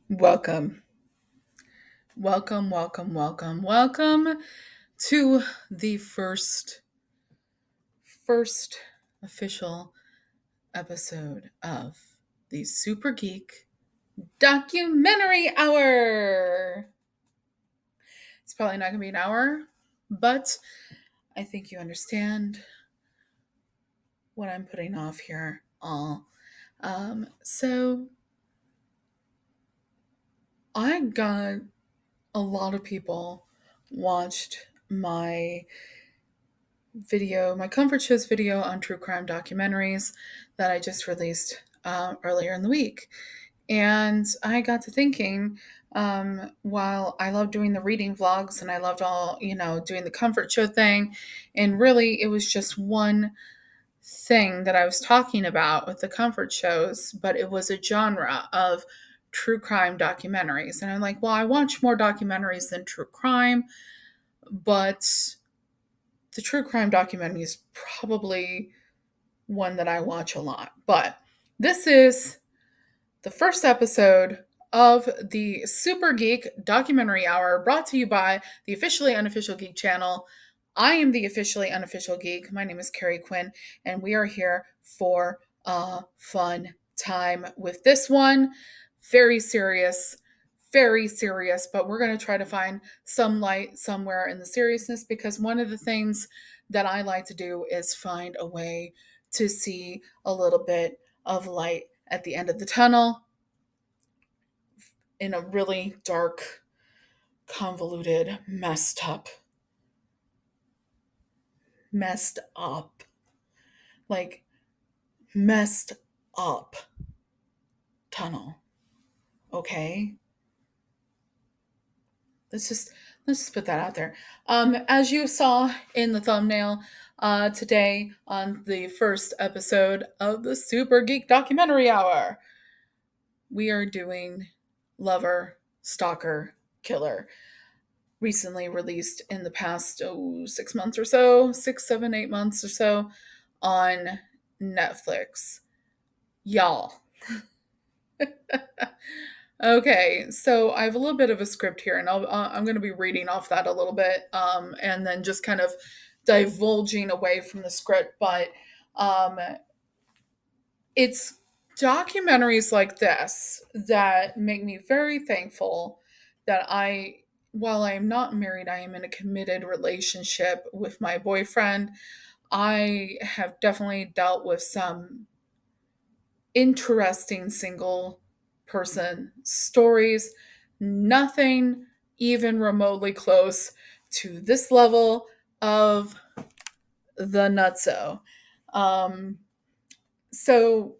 Welcome. Welcome to the first official episode of the Super Geek Documentary Hour. It's probably not going to be an hour, but I think you understand what I'm putting off here all. So I got a lot of people watched my comfort shows video on true crime documentaries that I just released earlier in the week. And I got to thinking, while I love doing the reading vlogs and I loved doing the comfort show thing, and really it was just one thing that I was talking about with the comfort shows, but it was a genre of true crime documentaries. And I'm like, well, I watch more documentaries than true crime, but the true crime documentary is probably one that I watch a lot. But this is the first episode of the Super Geek Documentary Hour brought to you by the Officially Unofficial Geek channel. I am the Officially Unofficial Geek. My name is Carrie Quinn, and we are here for a fun time with this one. Very serious, very serious, but we're going to try to find some light somewhere in the seriousness because one of the things that I like to do is find a way to see a little bit of light at the end of the tunnel in a really dark, convoluted, messed up, like messed up tunnel. Okay? Let's just put that out there. As you saw in the thumbnail today on the first episode of the Super Geek Documentary Hour, we are doing Lover, Stalker, Killer. Recently released in the past 6 months or so, 6, 7, 8 months or so on Netflix. Y'all. Okay, so I have a little bit of a script here, and I'm going to be reading off that a little bit, and then just kind of divulging away from the script. But um, it's documentaries like this that make me very thankful that while I am not married, I am in a committed relationship with my boyfriend. I have definitely dealt with some interesting single person stories. Nothing even remotely close to this level of the nutso. Um, so,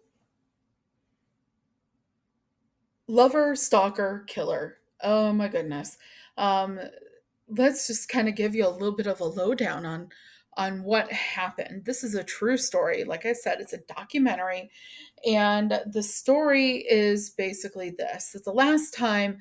Lover, Stalker, Killer. Oh my goodness. Um, let's just kind of give you a little bit of a lowdown on what happened. This is a true story. Like I said, it's a documentary. And the story is basically this that the last time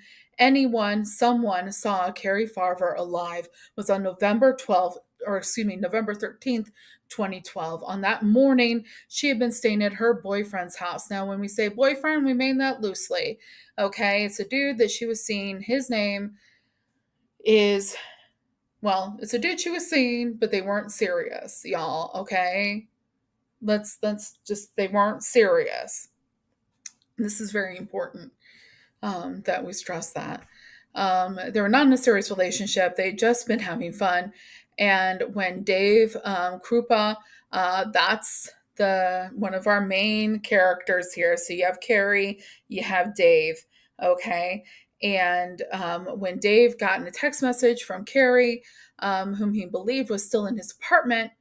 someone saw Carrie Farver alive was on November 13th, 2012. On that morning, she had been staying at her boyfriend's house. Now, when we say boyfriend, we mean that loosely. Okay, it's a dude that she was seeing. His name is, well, it's a dude she was seeing, but they weren't serious, y'all. Okay, let's just they weren't serious. This is very important that we stress that. They were not in a serious relationship. They'd just been having fun. And when Dave Krupa, that's the one of our main characters here. So you have Carrie, you have Dave, okay? And when Dave got a text message from Carrie, whom he believed was still in his apartment,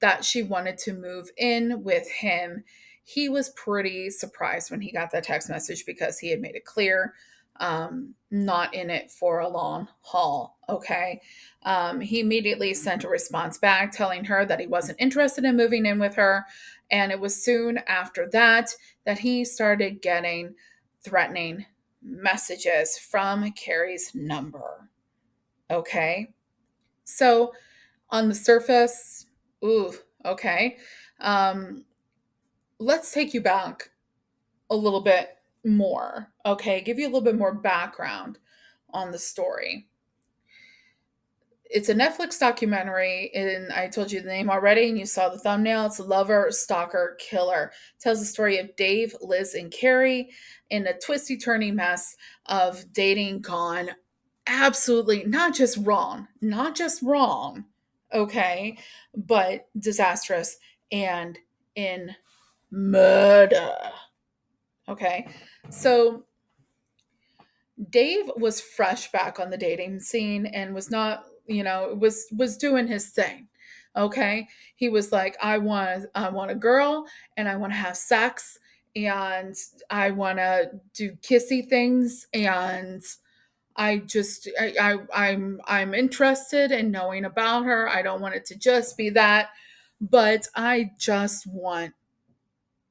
that she wanted to move in with him, he was pretty surprised when he got that text message because he had made it clear not in it for a long haul. Okay. He immediately sent a response back telling her that he wasn't interested in moving in with her. And it was soon after that that he started getting threatening messages from Carrie's number. Okay. So on the surface, ooh, okay. Um, let's take you back a little bit more, okay? Give you a little bit more background on the story. It's a Netflix documentary, and I told you the name already, and you saw the thumbnail. It's Lover, Stalker, Killer. It tells the story of Dave, Liz, and Carrie in a twisty, turny mess of dating gone absolutely not just wrong, okay, but disastrous and in murder, okay? So Dave was fresh back on the dating scene and was not, was doing his thing. Okay? He was like, I want a girl and I want to have sex and I want to do kissy things and I'm interested in knowing about her. I don't want it to just be that, but I just want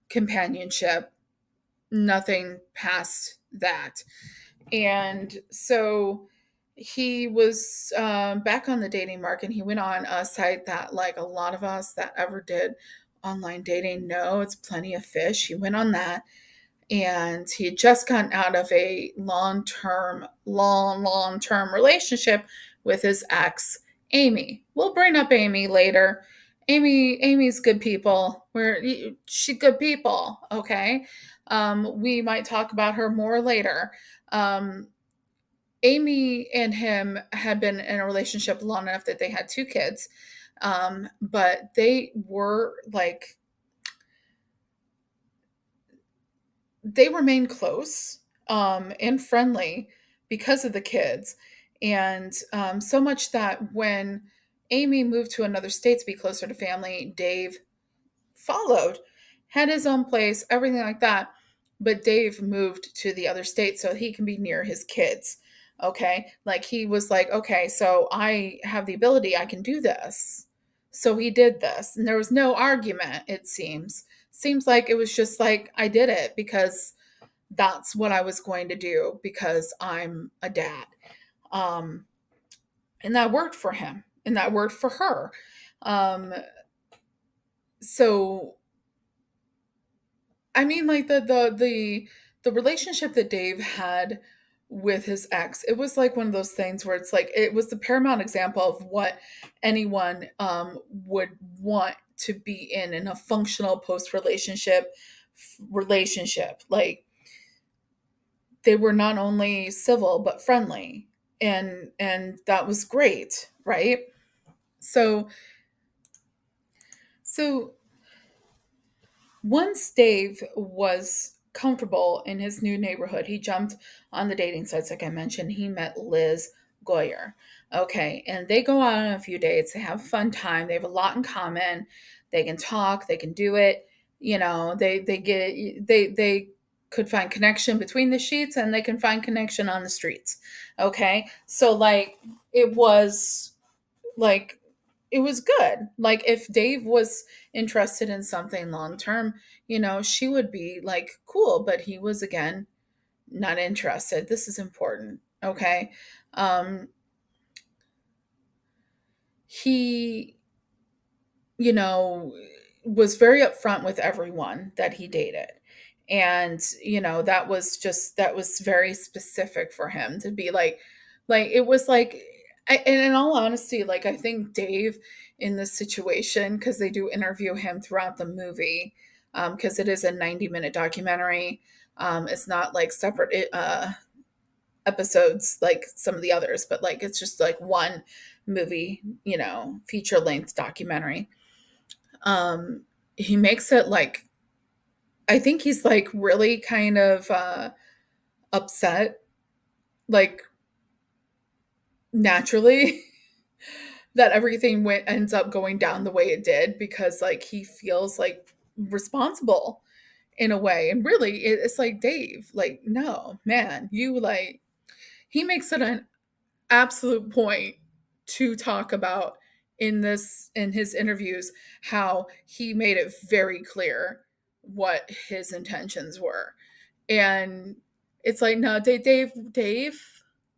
companionship, nothing past that. And so he was back on the dating market. He went on a site that, like a lot of us that ever did online dating know, it's Plenty of Fish. He went on that, and he had just gotten out of a long term relationship with his ex, Amy. We'll bring up Amy later. Amy's good people. She good people, okay? We might talk about her more later. Um, Amy and him had been in a relationship long enough that they had two kids, but they remained close and friendly because of the kids. And so much that when Amy moved to another state to be closer to family, Dave followed, had his own place, everything like that. But Dave moved to the other state so he can be near his kids. Okay. Like he was like, okay, so I have the ability, I can do this. So he did this. And there was no argument, it seems. Seems like it was just like, I did it because that's what I was going to do because I'm a dad. Um, and that worked for him and that worked for her. Um, so I mean, like the relationship that Dave had with his ex, it was like one of those things where it's like it was the paramount example of what anyone would want to be in a functional post relationship. Like they were not only civil but friendly, and that was great, right? So so once Dave was comfortable in his new neighborhood, he jumped on the dating sites, like I mentioned. He met Liz Goyer. Okay, and they go out on a few dates. They have a fun time. They have a lot in common. They can talk. They can do it. They could find connection between the sheets, and they can find connection on the streets. Okay, so it was like it was good. Like if Dave was interested in something long term, she would be like cool, but he was again not interested. This is important, okay? Um he, you know, was very upfront with everyone that he dated. And, that was very specific for him to be like it was like and in all honesty, like I think Dave in this situation, because they do interview him throughout the movie, because it is a 90-minute documentary. It's not like separate episodes like some of the others, but like it's just like one movie, feature length documentary. He makes it like I think he's like really kind of upset, like naturally, that everything ends up going down the way it did because like he feels like responsible in a way. And really, it's like Dave, like, no, man, you like he makes it an absolute point to talk about in his interviews how he made it very clear what his intentions were. And it's like, no, Dave,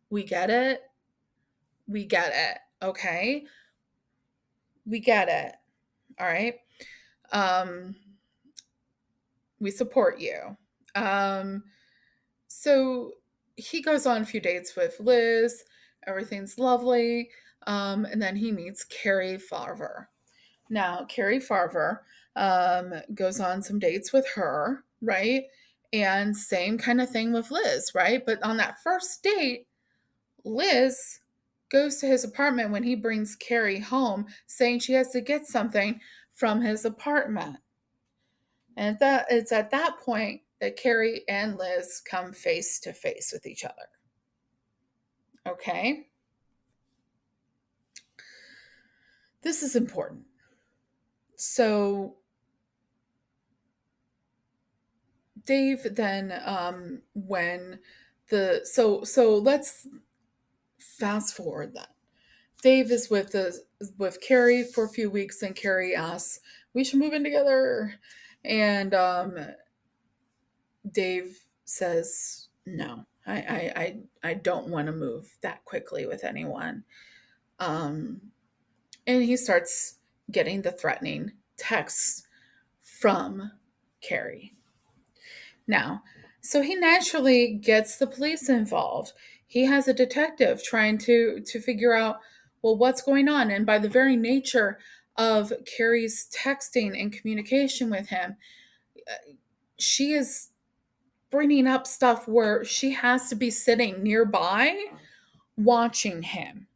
we get it. We get it. Okay. We get it. All right. Um, we support you. Um, So he goes on a few dates with Liz. Everything's lovely. And then he meets Carrie Farver. Now, Carrie Farver goes on some dates with her, right? And same kind of thing with Liz, right? But on that first date, Liz goes to his apartment when he brings Carrie home, saying she has to get something from his apartment. And it's at that point that Carrie and Liz come face to face with each other. Okay? This is important. So Dave then when so let's fast forward then. Dave is with Carrie for a few weeks, and Carrie asks, "We should move in together." And Dave says, "No, I don't want to move that quickly with anyone." Um, and he starts getting the threatening texts from Carrie. Now, so he naturally gets the police involved. He has a detective trying to figure out, well, what's going on. And by the very nature of Carrie's texting and communication with him, she is bringing up stuff where she has to be sitting nearby watching him.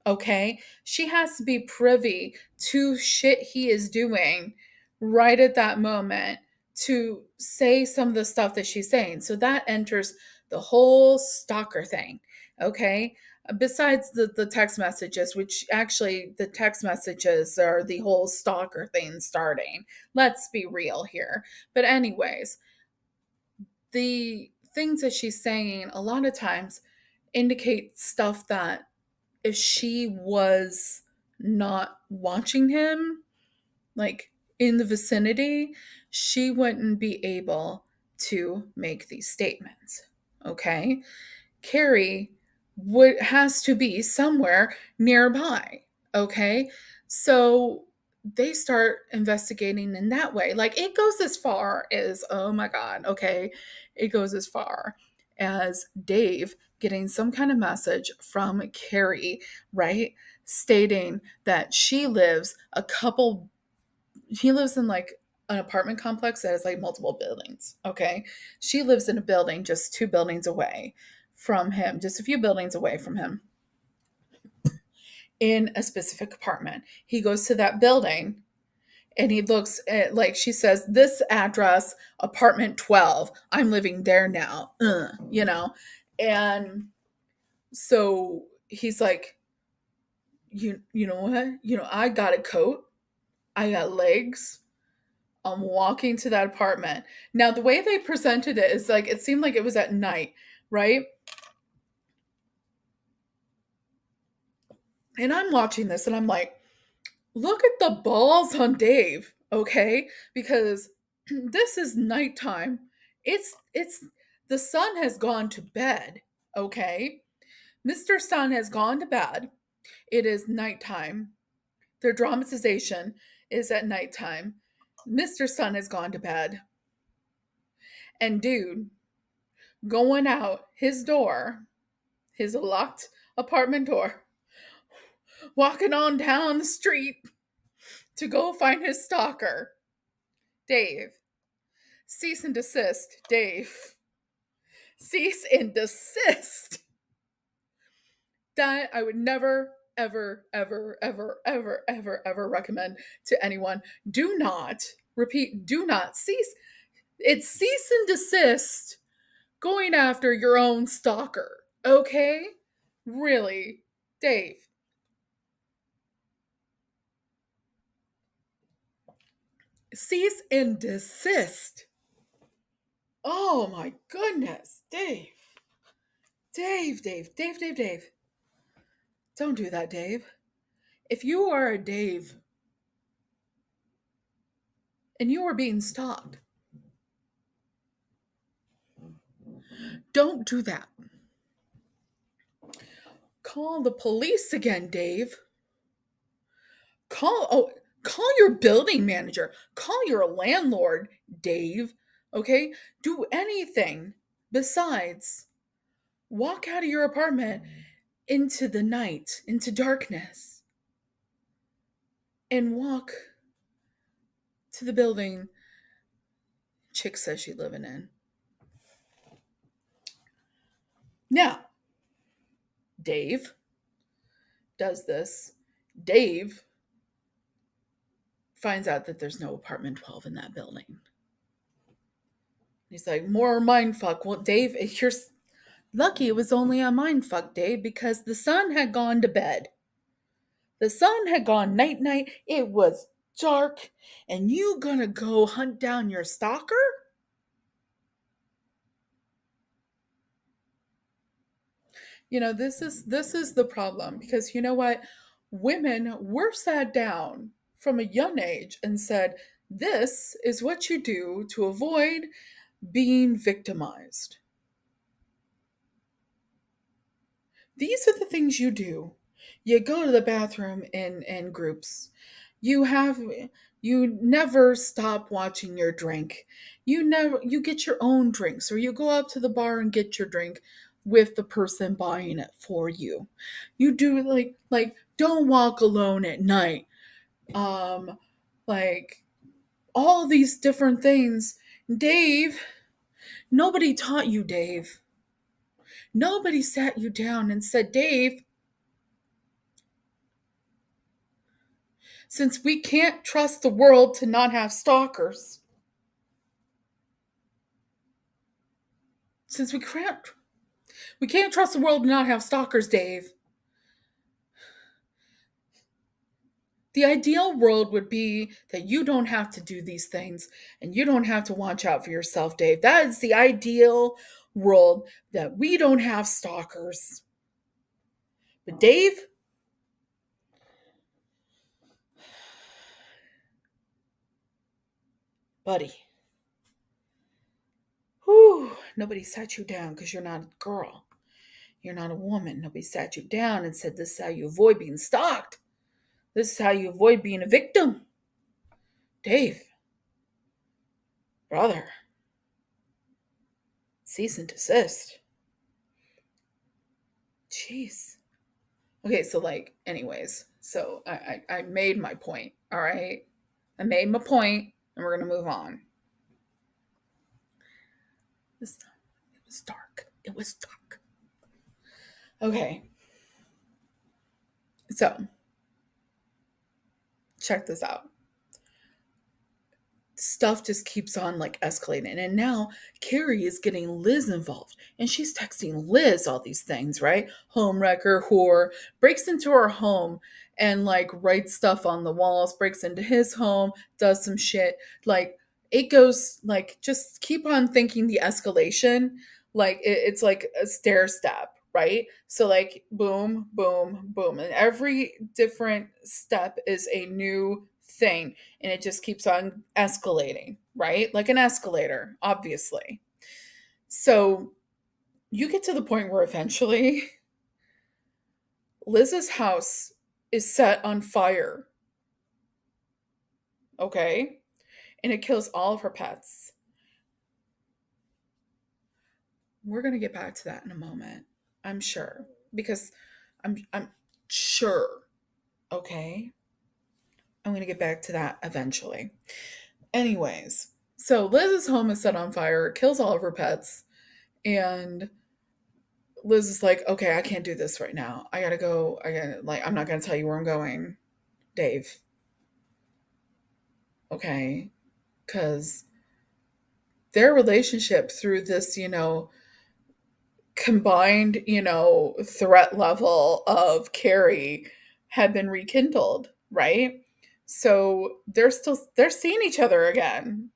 Okay? She has to be privy to shit he is doing right at that moment to say some of the stuff that she's saying. So that enters the whole stalker thing. Okay? Besides the text messages, which actually the text messages are the whole stalker thing starting. Let's be real here. But, anyways, the things that she's saying a lot of times indicate stuff that if she was not watching him, like in the vicinity, she wouldn't be able to make these statements. Okay? Carrie has to be somewhere nearby. Okay? So they start investigating in that way. Like it goes as far as, oh my God, okay, it goes as far as Dave getting some kind of message from Carrie, right? Stating that he lives in like an apartment complex that has like multiple buildings. Okay. She lives in a building just 2 buildings away from him, just a few buildings away from him in a specific apartment. He goes to that building and he looks at, like she says, this address, apartment 12. I'm living there now. You know? And so he's like, you know what? I got a coat. I got legs. I'm walking to that apartment. Now, the way they presented it is like, it seemed like it was at night, right? And I'm watching this and I'm like, look at the balls on Dave, okay? Because this is nighttime. It's the sun has gone to bed, okay? Mr. Sun has gone to bed. It is nighttime. Their dramatization is at nighttime. Mr. Sun has gone to bed. And dude, going out his door, his locked apartment door, walking on down the street to go find his stalker. Dave. Cease and desist, Dave. Cease and desist. That I would never, ever, ever, ever, ever, ever, ever recommend to anyone. Do not, repeat, do not cease. It's cease and desist going after your own stalker. Okay? Really, Dave. Cease and desist. Oh my goodness, Dave. Dave. Don't do that, Dave. If you are a Dave and you are being stalked, don't do that. Call the police again, Dave. Call your building manager. Call your landlord, Dave. Okay? Do anything Besides, walk out of your apartment into the night, into darkness, and walk to the building chick says she's living in. Now, Dave does this. Dave finds out that there's no apartment 12 in that building. He's like, more mindfuck. Well, Dave, you're lucky it was only a mindfuck, Dave, because the sun had gone to bed. The sun had gone night-night. It was dark. And you gonna go hunt down your stalker? This is the problem, because you know what? Women were sat down from a young age and said, this is what you do to avoid being victimized. These are the things you do. You go to the bathroom in groups. You never stop watching your drink. You get your own drinks, or you go up to the bar and get your drink with the person buying it for you. You do like don't walk alone at night. Um like all these different things. Dave, nobody taught you, Dave. Nobody sat you down and said, Dave, since we can't trust the world to not have stalkers, since we can't trust the world to not have stalkers, Dave. The ideal world would be that you don't have to do these things and you don't have to watch out for yourself, Dave. That is the ideal world, that we don't have stalkers. But Dave, buddy, nobody sat you down because you're not a girl. You're not a woman. Nobody sat you down and said, this is how you avoid being stalked. This is how you avoid being a victim. Dave, brother, cease and desist. Jeez. Okay, so anyways, so I made my point, all right? I made my point, and we're going to move on. It was dark. It was dark. Okay. So, check this out. Stuff just keeps on escalating. And now Carrie is getting Liz involved. And she's texting Liz all these things, right? Homewrecker, whore, breaks into her home and writes stuff on the walls, breaks into his home, does some shit. It goes just keep on thinking the escalation. It's like a stair step, right? So boom, boom, boom. And every different step is a new thing, and it just keeps on escalating, right? Like an escalator, obviously. So you get to the point where eventually Liz's house is set on fire, okay? And it kills all of her pets. We're going to get back to that in a moment, I'm sure, because I'm sure, okay? I'm going to get back to that eventually. Anyways, so Liz's home is set on fire, kills all of her pets, and Liz is like, okay, I can't do this right now. I gotta go. I'm not gonna tell you where I'm going, Dave. Okay? Because their relationship through this, combined, threat level of Carrie had been rekindled, right? So they're seeing each other again.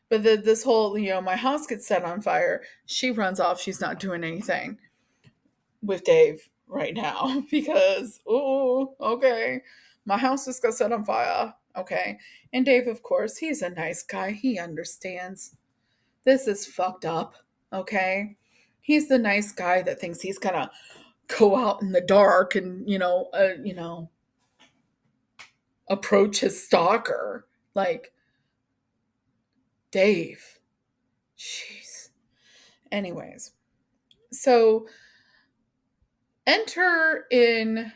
But this whole, my house gets set on fire. She runs off. She's not doing anything with Dave right now because, okay, my house just got set on fire. Okay. And Dave, of course, he's a nice guy. He understands. This is fucked up. Okay. He's the nice guy that thinks he's gonna go out in the dark and, approach his stalker. Dave. Jeez. Anyways, So enter in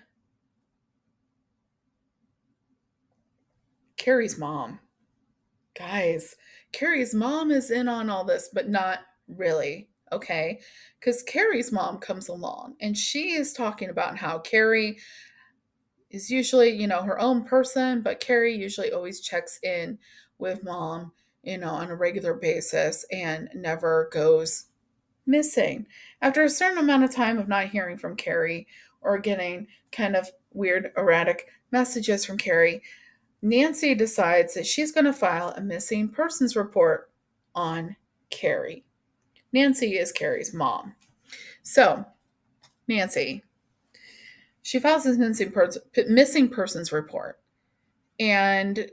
Carrie's mom. Guys, Carrie's mom is in on all this, but not really, okay? Because Carrie's mom comes along and she is talking about how Carrie is usually, her own person, but Carrie usually always checks in with mom, on a regular basis and never goes missing. After a certain amount of time of not hearing from Carrie or getting kind of weird, erratic messages from Carrie, Nancy decides that she's going to file a missing persons report on Carrie. Nancy is Carrie's mom. So, Nancy, she files this missing persons report. And,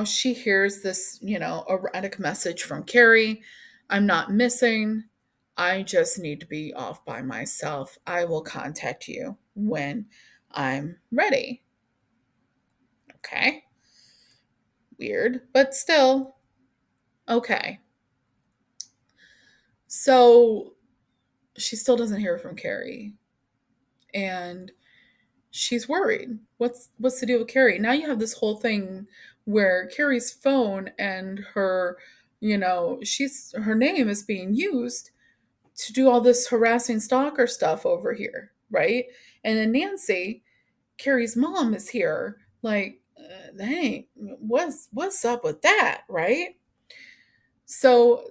she hears this, erratic message from Carrie. I'm not missing. I just need to be off by myself. I will contact you when I'm ready. Okay. Weird, but still okay. So she still doesn't hear from Carrie. And she's worried. What's the deal with Carrie? Now you have this whole thing where Carrie's phone and her, her name is being used to do all this harassing stalker stuff over here, right? And then Nancy, Carrie's mom, is here, like, dang, what's up with that, right? So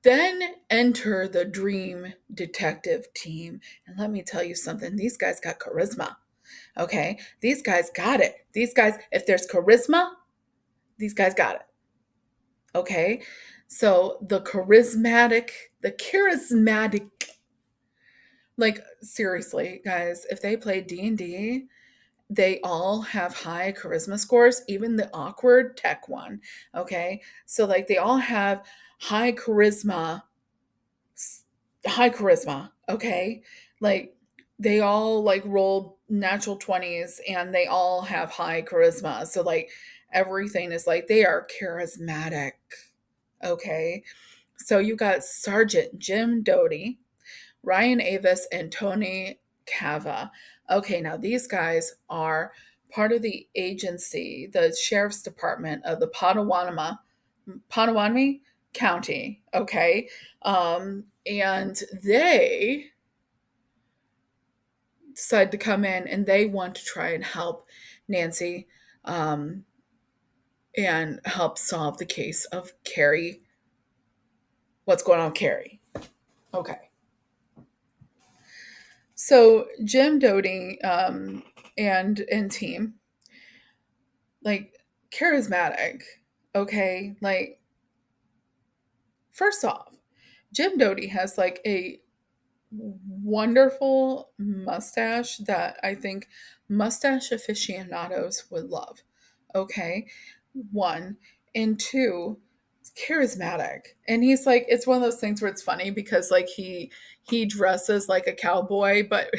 then enter the dream detective team. And let me tell you something, these guys got charisma. Okay? These guys got it. These guys, if there's charisma, these guys got it. Okay? So the charismatic, like seriously, guys, if they play D&D, they all have high charisma scores, even the awkward tech one. Okay? So like they all have high charisma okay? Like they all like roll natural 20s and they all have high charisma. So like everything is like they are charismatic, okay? So you got Sergeant Jim Doty, Ryan Avis, and Tony Cava. Okay, now these guys are part of the agency, the sheriff's department of the Potawatomi County, okay? And they decide to come in and they want to try and help Nancy um, and help solve the case of Carrie. What's going on with Carrie? Okay. So Jim Doty and team, like charismatic, okay? Like first off, Jim Doty has like a wonderful mustache that I think mustache aficionados would love. Okay. One. And two, charismatic. And he's like, it's one of those things where it's funny because like he dresses like a cowboy, but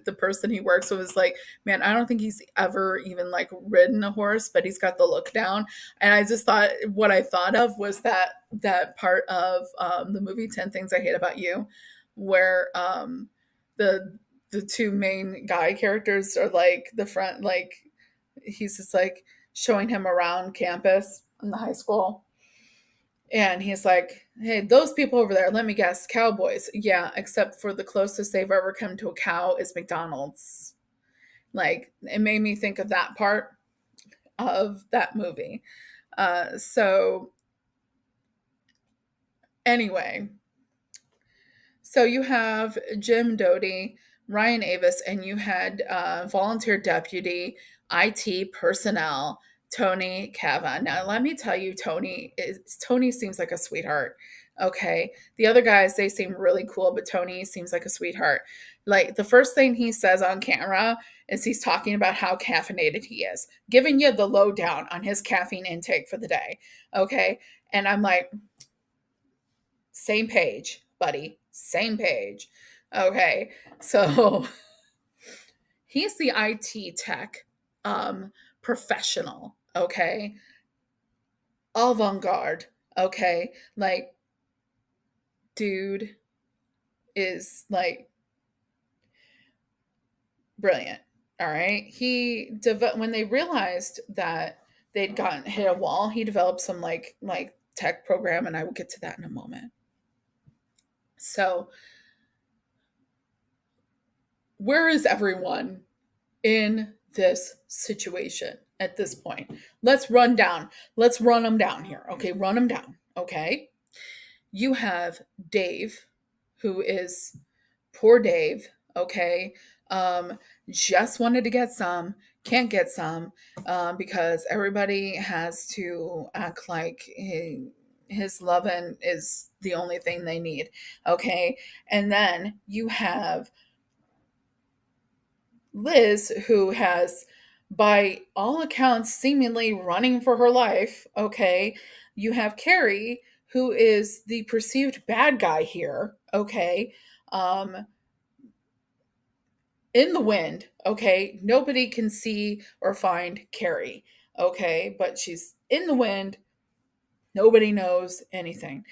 the person he works with is like, man, I don't think he's ever even like ridden a horse, but he's got the look down. And I just thought what I thought of was that part of the movie 10 Things I Hate About You, where the the two main guy characters are like the front, like he's just like showing him around campus in the high school. And he's like, hey, those people over there, let me guess, cowboys. Yeah, except for the closest they've ever come to a cow is McDonald's. Like, it made me think of that part of that movie. So, anyway, so you have Jim Doty, Ryan Avis, and you had volunteer deputy IT personnel Tony Cava. Now, let me tell you, Tony seems like a sweetheart. Okay, the other guys, they seem really cool, but Tony seems like a sweetheart. Like the first thing he says on camera is he's talking about how caffeinated he is, giving you the lowdown on his caffeine intake for the day. Okay, and I'm like, same page, buddy. Same page. Okay. So he's the IT tech professional. Okay. Avant garde. Okay. Like, dude, is like brilliant. All right. When they realized that they'd gotten hit a wall, he developed some like tech program, and I will get to that in a moment. So, where is everyone in this situation at this point? Let's run down. Let's run them down here. Okay, run them down. Okay. You have Dave, who is poor Dave, okay? Just wanted to get some, can't get some, because everybody has to act like his loving is the only thing they need, okay? And then you have Liz, who has, by all accounts, seemingly running for her life, okay? You have Carrie, who is the perceived bad guy here, okay? Um, in the wind, okay? Nobody can see or find Carrie, okay? But she's in the wind. Nobody knows anything.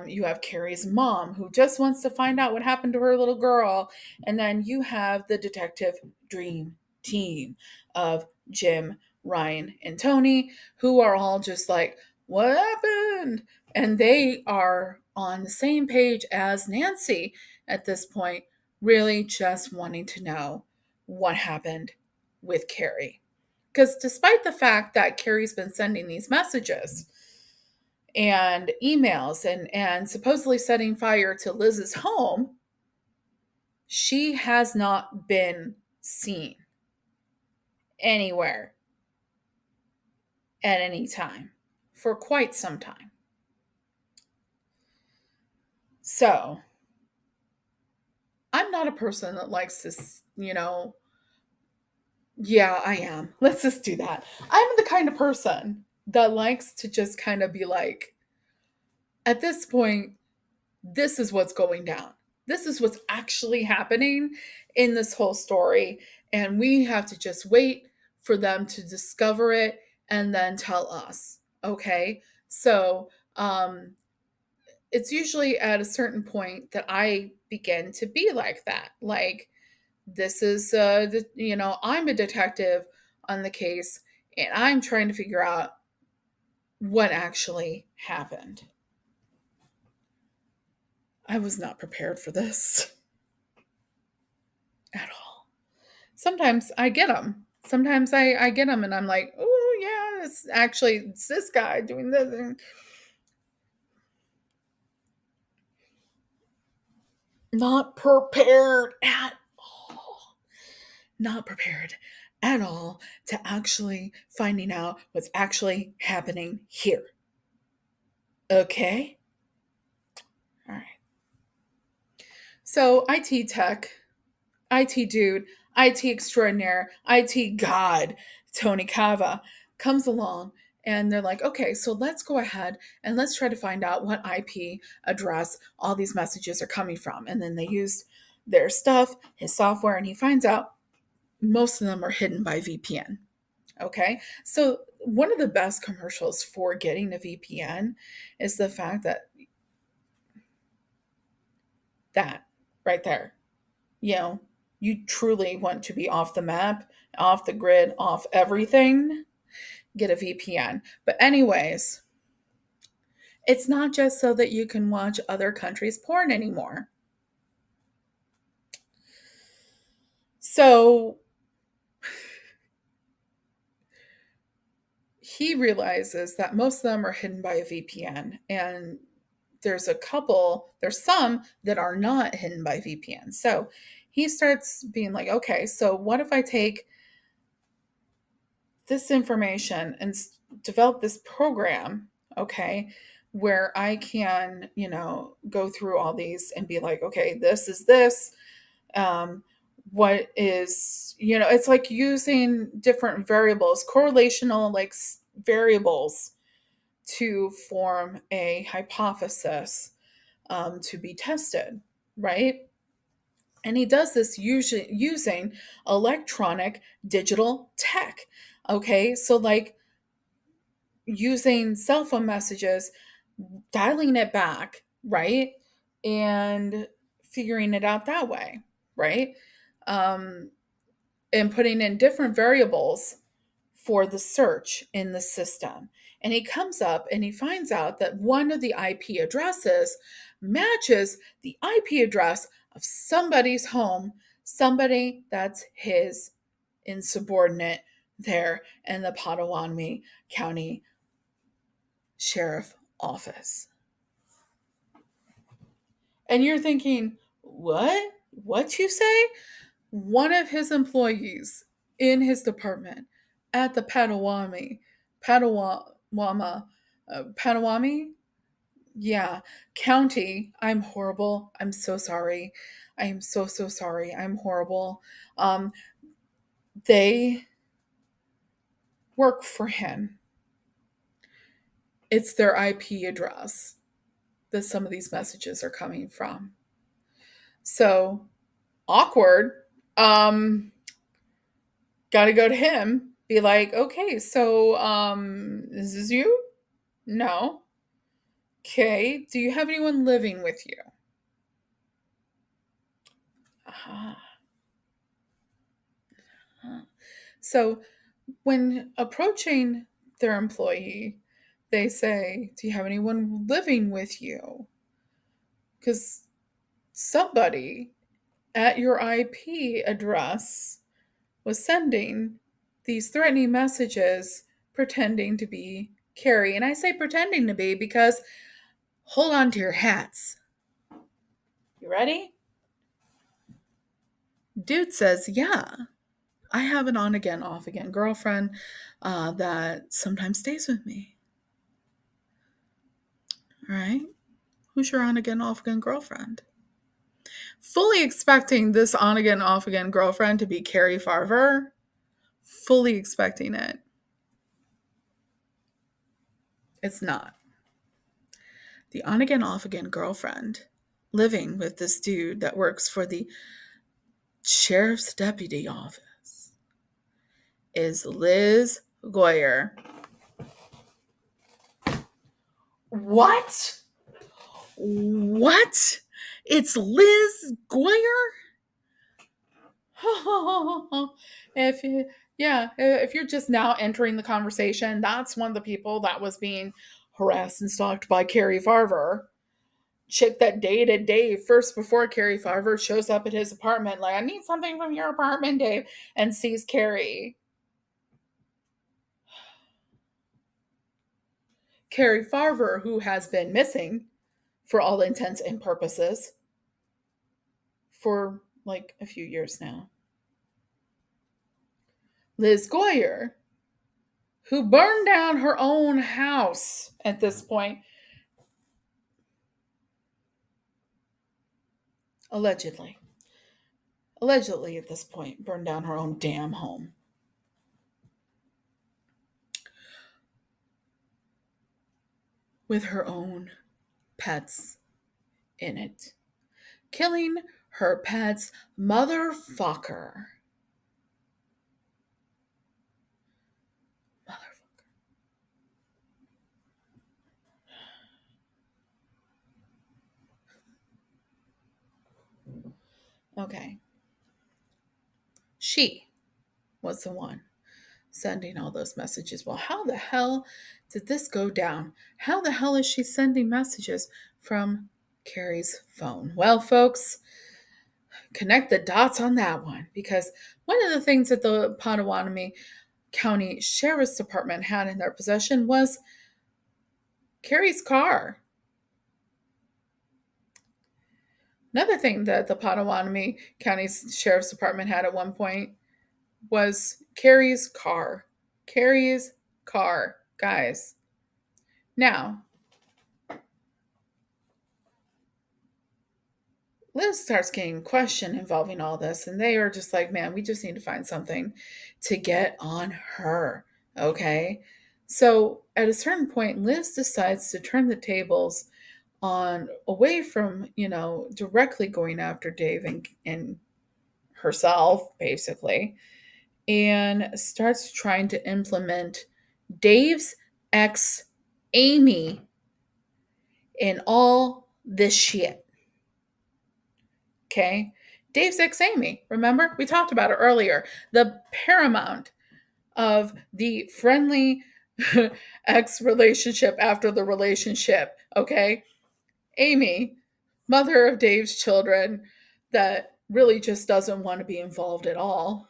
You have Carrie's mom, who just wants to find out what happened to her little girl. And then you have the detective dream team of Jim, Ryan, and Tony, who are all just like, what happened? And they are on the same page as Nancy at this point, really just wanting to know what happened with Carrie. Because despite the fact that Carrie's been sending these messages and emails and supposedly setting fire to Liz's home, she has not been seen anywhere at any time for quite some time. So, I'm not a person that likes this, yeah, I am. Let's just do that. I'm the kind of person that likes to just kind of be like, at this point, this is what's going down. This is what's actually happening in this whole story. And we have to just wait for them to discover it and then tell us. Okay. So it's usually at a certain point that I begin to be like that. Like, this is, I'm a detective on the case and I'm trying to figure out what actually happened. I was not prepared for this at all. Sometimes I get them. Sometimes I get them and I'm like, oh, yeah, it's this guy doing this. Not prepared at all. Not prepared at all to actually finding out what's actually happening here. Okay? All right. So, IT tech, IT dude, IT extraordinaire, IT god, Tony Cava comes along and they're like, okay, so let's go ahead and let's try to find out what IP address all these messages are coming from. And then they use their stuff, his software, and he finds out most of them are hidden by VPN. Okay, so one of the best commercials for getting a VPN is the fact that right there, you know, you truly want to be off the map, off the grid, off everything, get a VPN. But, anyways, it's not just so that you can watch other countries' porn anymore. So, he realizes that most of them are hidden by a VPN, and there's some that are not hidden by VPN. So, he starts being like, okay, so what if I take this information and develop this program, okay, where I can, go through all these and be like, okay, this is this. What is, it's like using different variables, correlational like variables to form a hypothesis to be tested, right? And he does this usually using electronic digital tech. Okay, so like using cell phone messages, dialing it back, right? And figuring it out that way, right? Um, and putting in different variables for the search in the system. And he comes up and he finds out that one of the IP addresses matches the IP address of somebody's home, somebody that's his insubordinate there in the Potawatomi County Sheriff Office. And you're thinking, what? What you say? One of his employees in his department at the Potawatomi, yeah, county. I'm horrible. I'm so sorry. I am so so sorry. I'm horrible. Um, they work for him. It's their IP address that some of these messages are coming from. So awkward. Um, Got to go to him. Be like, okay, so is this you? No. Okay. Do you have anyone living with you? Uh-huh. So when approaching their employee, they say, do you have anyone living with you? Because somebody at your IP address was sending these threatening messages pretending to be Carrie. And I say pretending to be because hold on to your hats. You ready? Dude says, yeah, I have an on again, off again girlfriend that sometimes stays with me. All right. Who's your on again, off again girlfriend? Fully expecting this on again, off again girlfriend to be Carrie Farver. Fully expecting it. It's not. The on again, off again girlfriend living with this dude that works for the sheriff's deputy office is Liz Goyer. What? What? It's Liz Goyer? if you, yeah, if you're just now entering the conversation, that's one of the people that was being harassed and stalked by Carrie Farver. Chick that dated Dave first before Carrie Farver shows up at his apartment, like, I need something from your apartment, Dave, and sees Carrie. Carrie Farver, who has been missing for all intents and purposes for like a few years now. Liz Goyer, who burned down her own house at this point, allegedly at this point, burned down her own damn home. With her own pets in it. Killing her pet's motherfucker. Okay. She was the one sending all those messages. Well, how the hell did this go down? How the hell is she sending messages from Carrie's phone? Well, folks, connect the dots on that one, because one of the things that the Potawatomi County Sheriff's Department had in their possession was Carrie's car. Another thing that the Potawatomi County Sheriff's Department had at one point was Carrie's car. Carrie's car, guys. Now, Liz starts getting questioned involving all this, and they are just like, man, we just need to find something to get on her. Okay. So at a certain point, Liz decides to turn the tables on away from, directly going after Dave and herself, basically, and starts trying to implement Dave's ex, Amy, in all this shit. Okay. Dave's ex Amy, remember? We talked about it earlier. The paramount of the friendly ex relationship after the relationship. Okay. Amy, mother of Dave's children, that really just doesn't want to be involved at all.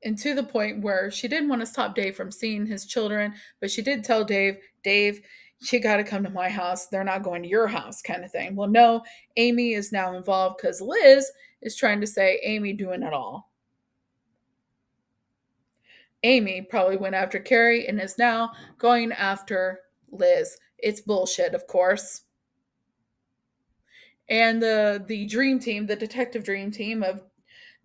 And to the point where she didn't want to stop Dave from seeing his children, but she did tell Dave, you got to come to my house. They're not going to your house, kind of thing. Well, no, Amy is now involved because Liz is trying to say Amy doing it all. Amy probably went after Carrie and is now going after Liz. It's bullshit, of course. And the dream team, the detective dream team of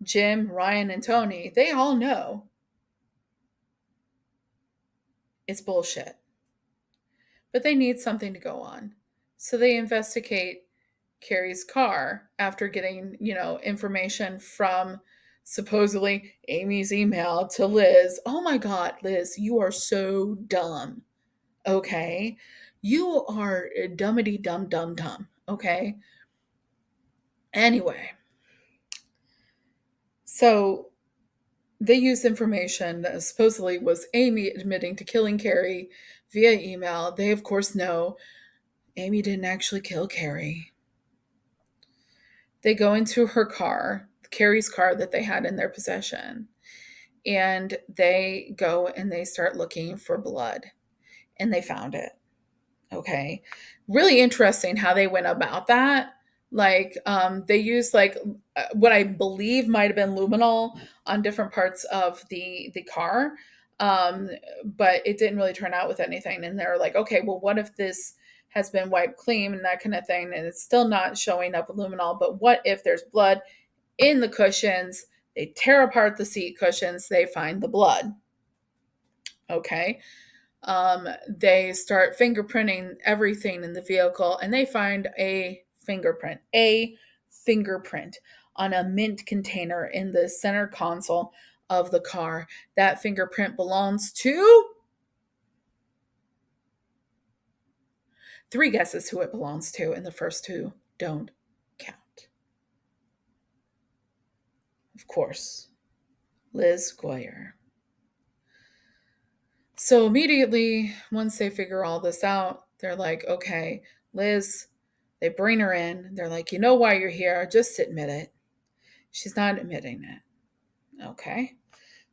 Jim, Ryan, and Tony, they all know it's bullshit. But they need something to go on. So they investigate Carrie's car after getting, information from supposedly Amy's email to Liz. Oh my God, Liz, you are so dumb. Okay. You are dummity dum dum dum. Okay. Anyway, so they used information that supposedly was Amy admitting to killing Carrie via email. They, of course, know Amy didn't actually kill Carrie. They go into her car, Carrie's car that they had in their possession, and they go and they start looking for blood, and they found it. Okay. Really interesting how they went about that. Like, they used what I believe might have been luminol on different parts of the car. But it didn't really turn out with anything. And they're like, okay, well, what if this has been wiped clean and that kind of thing, and it's still not showing up with luminol? But what if there's blood in the cushions? They tear apart the seat cushions, they find the blood. Okay. They start fingerprinting everything in the vehicle, and they find a fingerprint on a mint container in the center console of the car. That fingerprint belongs to three guesses who it belongs to, and the first two don't count. Of course, Liz Goyer. So immediately, once they figure all this out, they're like, okay, Liz, they bring her in. They're like, you know why you're here. Just admit it. She's not admitting it. Okay.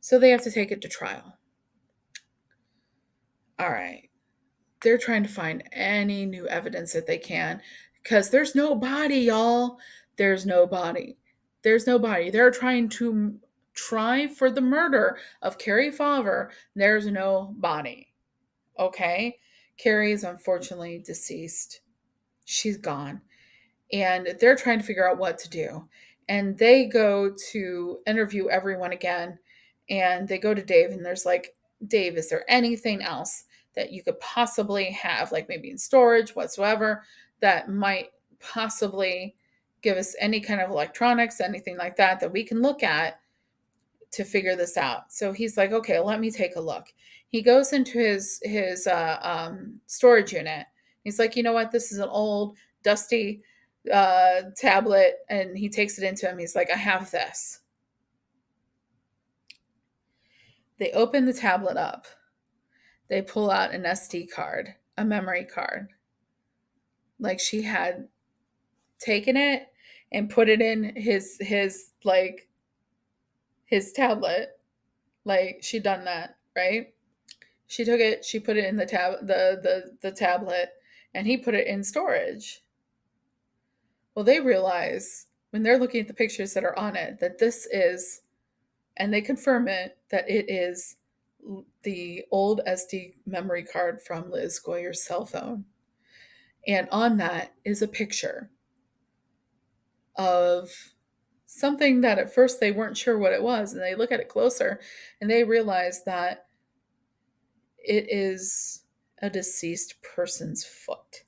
So they have to take it to trial. All right. They're trying to find any new evidence that they can because there's no body, y'all. There's no body. There's no body. They're trying to try for the murder of Carrie Favre. There's no body. Okay. Carrie is unfortunately deceased. She's gone. And they're trying to figure out what to do. And they go to interview everyone again. And they go to Dave, and there's like, Dave, is there anything else that you could possibly have, like maybe in storage, whatsoever, that might possibly give us any kind of electronics, anything like that, that we can look at to figure this out? So he's like, okay, let me take a look. He goes into his storage unit. He's like, you know what? This is an old, dusty tablet, and he takes it into him. He's like, I have this. They open the tablet up. They pull out an SD card, a memory card. Like she had taken it and put it in his tablet. Like she'd done that, right? She took it, she put it in the tablet, and he put it in storage. Well, they realize when they're looking at the pictures that are on it that this is, and they confirm it, that it is the old SD memory card from Liz Goyer's cell phone. And on that is a picture of something that at first they weren't sure what it was. And they look at it closer and they realize that it is a deceased person's foot.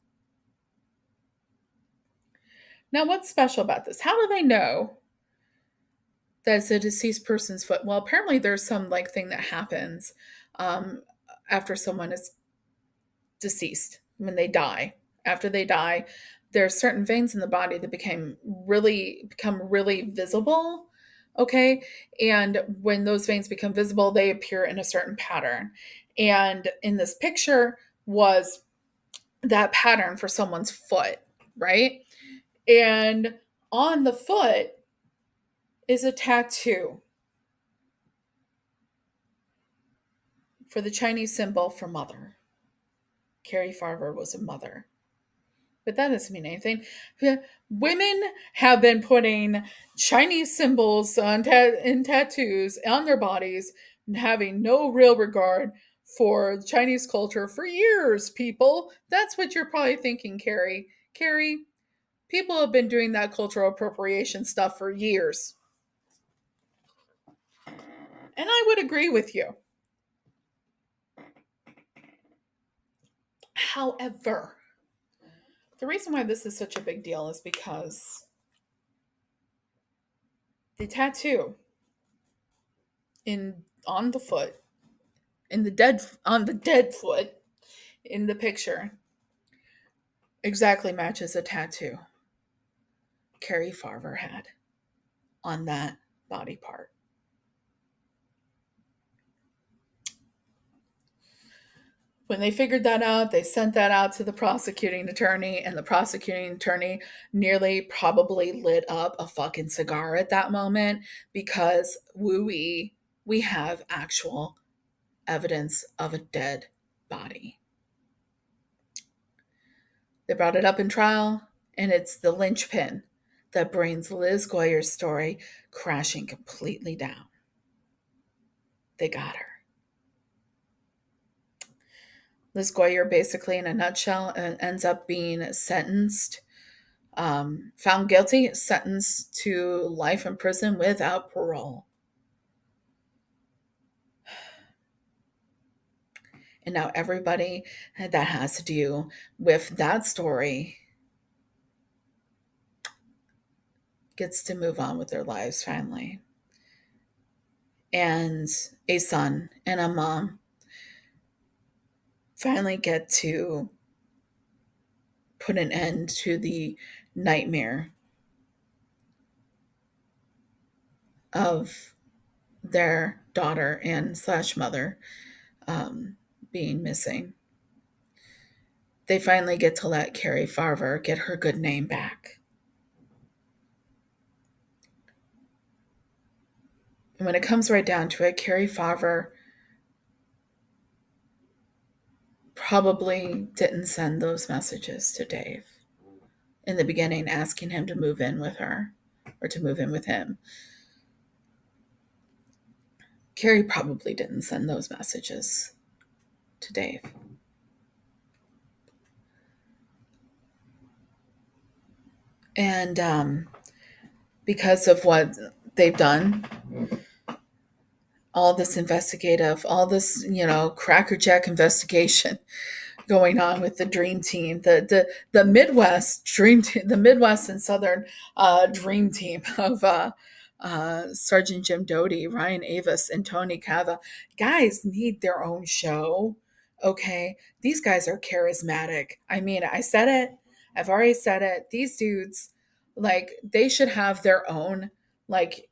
Now, what's special about this? How do they know that it's a deceased person's foot? Well, apparently there's some like thing that happens after someone is deceased, when they die. After they die, there are certain veins in the body that become really visible. Okay. And when those veins become visible, they appear in a certain pattern. And in this picture was that pattern for someone's foot, right? And on the foot is a tattoo for the Chinese symbol for mother. Carrie Farver was a mother. But that doesn't mean anything. Women have been putting Chinese symbols in tattoos on their bodies and having no real regard for Chinese culture for years, people. That's what you're probably thinking, Carrie. Carrie, people have been doing that cultural appropriation stuff for years. And I would agree with you. However, the reason why this is such a big deal is because the tattoo in on the foot, on the dead foot in the picture exactly matches a tattoo Carrie Farver had on that body part. When they figured that out, they sent that out to the prosecuting attorney, and the prosecuting attorney nearly probably lit up a fucking cigar at that moment because woo-wee, we have actual evidence of a dead body. They brought it up in trial, and it's the linchpin that brings Liz Goyer's story crashing completely down. They got her. Liz Goyer, basically, in a nutshell, ends up being sentenced, found guilty, sentenced to life in prison without parole. And now everybody that has to do with that story gets to move on with their lives finally. And a son and a mom finally get to put an end to the nightmare of their daughter and slash mother being missing. They finally get to let Carrie Farver get her good name back. And when it comes right down to it, Carrie Farver probably didn't send those messages to Dave in the beginning, asking him to move in with her or to move in with him. Carrie probably didn't send those messages to Dave. And because of what they've done, all this investigative, all this, crackerjack investigation going on with the dream team, the Midwest dream team, the Midwest and Southern dream team of Sergeant Jim Doty, Ryan Avis, and Tony Cava. Guys need their own show. Okay, these guys are charismatic. I mean, I said it. I've already said it. These dudes, like, they should have their own, like,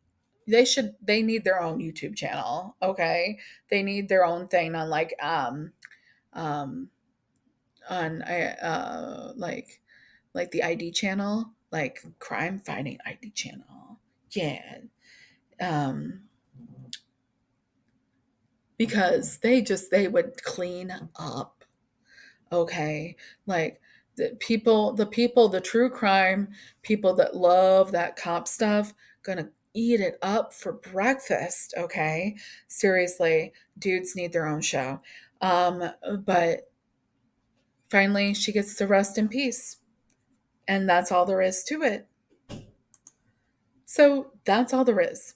they need their own YouTube channel. Okay, they need their own thing on um on like the ID channel, like crime fighting ID channel. Yeah. Um because they would clean up. Okay? Like the true crime people that love that cop stuff gonna eat it up for breakfast, okay? Seriously, dudes need their own show. But finally she gets to rest in peace. And that's all there is to it. So that's all there is.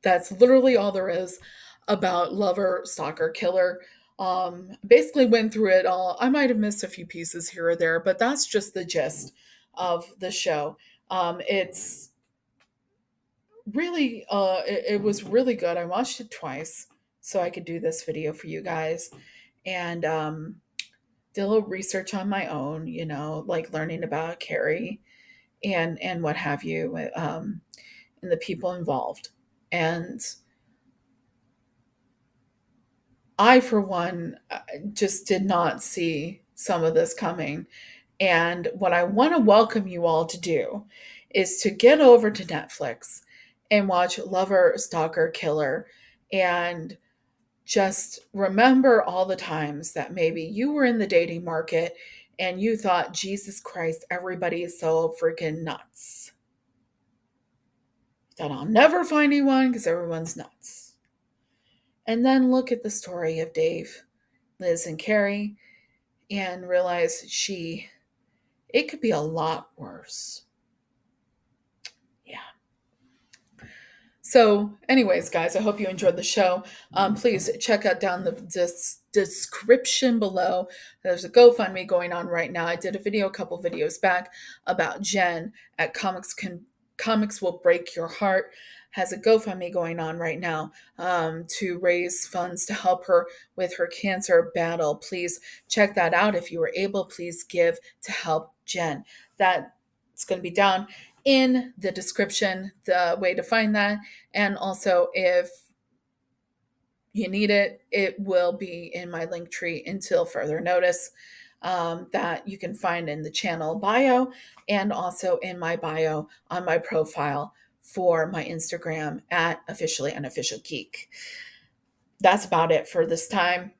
That's literally all there is about Lover, Stalker, Killer. Basically went through it all. I might have missed a few pieces here or there, but that's just the gist of the show. It's really, it was really good. I watched it twice so I could do this video for you guys. And did a little research on my own, like learning about Carrie and what have you, and the people involved. And I, for one, just did not see some of this coming. And what I want to welcome you all to do is to get over to Netflix and watch Lover, Stalker, Killer, and just remember all the times that maybe you were in the dating market and you thought, Jesus Christ, everybody is so freaking nuts. That I'll never find anyone because everyone's nuts. And then look at the story of Dave, Liz, and Carrie and realize it could be a lot worse. Yeah. So, anyways, guys, I hope you enjoyed the show. Please check out down the description below. There's a GoFundMe going on right now. I did a video a couple videos back about Jen at Comics Will Break Your Heart. Has a GoFundMe going on right now to raise funds to help her with her cancer battle. Please check that out. If you were able, please give to help Jen. That's going to be down in the description, the way to find that. And also, if you need it, it will be in my link tree until further notice, that you can find in the channel bio and also in my bio on my profile for my Instagram at officially unofficial geek. That's about it for this time.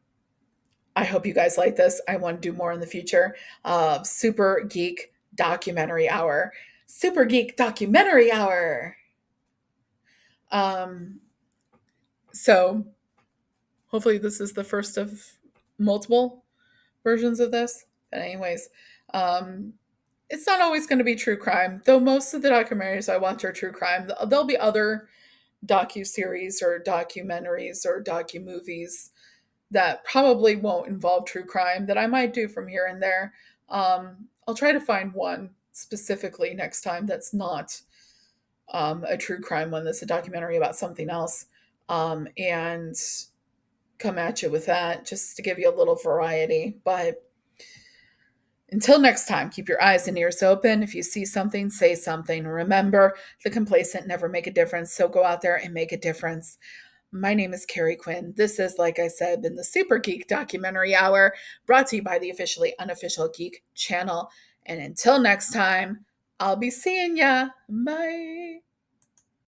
I hope you guys like this. I want to do more in the future of Super Geek Documentary Hour. Super Geek Documentary Hour. So hopefully this is the first of multiple versions of this. But anyways, it's not always going to be true crime, though most of the documentaries I watch are true crime. There'll be other docu-series or documentaries or docu-movies that probably won't involve true crime that I might do from here and there. I'll try to find one specifically next time that's not a true crime one, that's a documentary about something else, and come at you with that just to give you a little variety. But until next time, keep your eyes and ears open. If you see something, say something. Remember, the complacent never make a difference, so go out there and make a difference. My name is Carrie Quinn. This is, like I said, been the Super Geek Documentary Hour, brought to you by the officially unofficial Geek channel. And until next time, I'll be seeing ya. Bye.